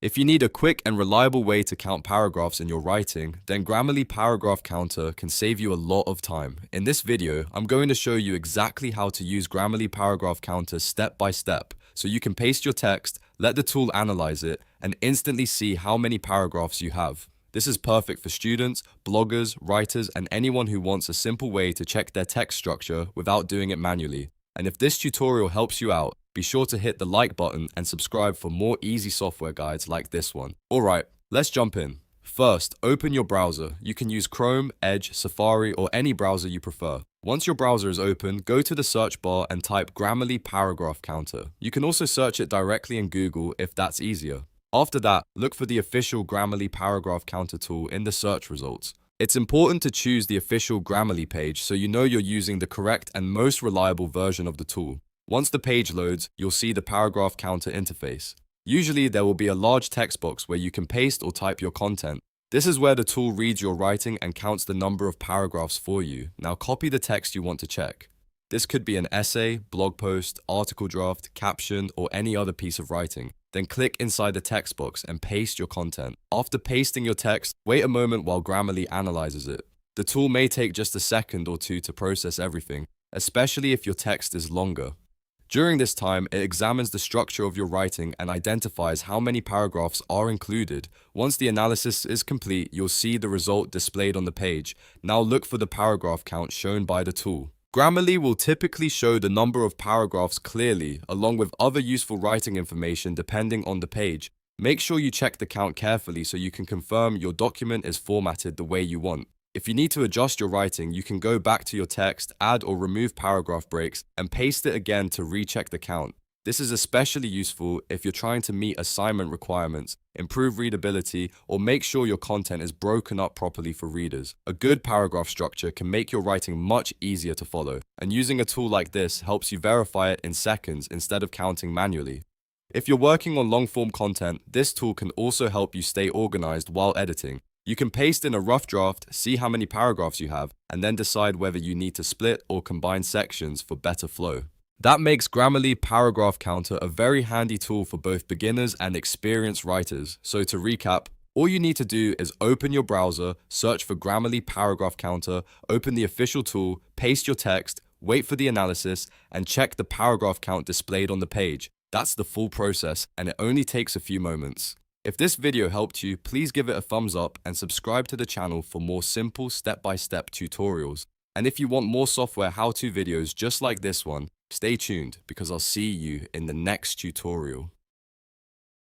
If you need a quick and reliable way to count paragraphs in your writing, then Grammarly Paragraph Counter can save you a lot of time. In this video, I'm going to show you exactly how to use Grammarly Paragraph Counter step by step, so you can paste your text, let the tool analyze it, and instantly see how many paragraphs you have. This is perfect for students, bloggers, writers, and anyone who wants a simple way to check their text structure without doing it manually. And if this tutorial helps you out, be sure to hit the like button and subscribe for more easy software guides like this one. Alright, let's jump in. First, open your browser. You can use Chrome, Edge, Safari, or any browser you prefer. Once your browser is open, go to the search bar and type Grammarly Paragraph Counter. You can also search it directly in Google if that's easier. After that, look for the official Grammarly Paragraph Counter tool in the search results. It's important to choose the official Grammarly page so you know you're using the correct and most reliable version of the tool. Once the page loads, you'll see the Paragraph Counter interface. Usually, there will be a large text box where you can paste or type your content. This is where the tool reads your writing and counts the number of paragraphs for you. Now copy the text you want to check. This could be an essay, blog post, article draft, caption, or any other piece of writing. Then click inside the text box and paste your content. After pasting your text, wait a moment while Grammarly analyzes it. The tool may take just a second or two to process everything, especially if your text is longer. During this time, it examines the structure of your writing and identifies how many paragraphs are included. Once the analysis is complete, you'll see the result displayed on the page. Now look for the paragraph count shown by the tool. Grammarly will typically show the number of paragraphs clearly, along with other useful writing information depending on the page. Make sure you check the count carefully so you can confirm your document is formatted the way you want. If you need to adjust your writing, you can go back to your text, add or remove paragraph breaks, and paste it again to recheck the count. This is especially useful if you're trying to meet assignment requirements, improve readability, or make sure your content is broken up properly for readers. A good paragraph structure can make your writing much easier to follow, and using a tool like this helps you verify it in seconds instead of counting manually. If you're working on long-form content, this tool can also help you stay organized while editing. You can paste in a rough draft, see how many paragraphs you have, and then decide whether you need to split or combine sections for better flow. That makes Grammarly Paragraph Counter a very handy tool for both beginners and experienced writers. So to recap, all you need to do is open your browser, search for Grammarly Paragraph Counter, open the official tool, paste your text, wait for the analysis, and check the paragraph count displayed on the page. That's the full process, and it only takes a few moments. If this video helped you, please give it a thumbs up and subscribe to the channel for more simple step-by-step tutorials. And if you want more software how-to videos just like this one, stay tuned because I'll see you in the next tutorial.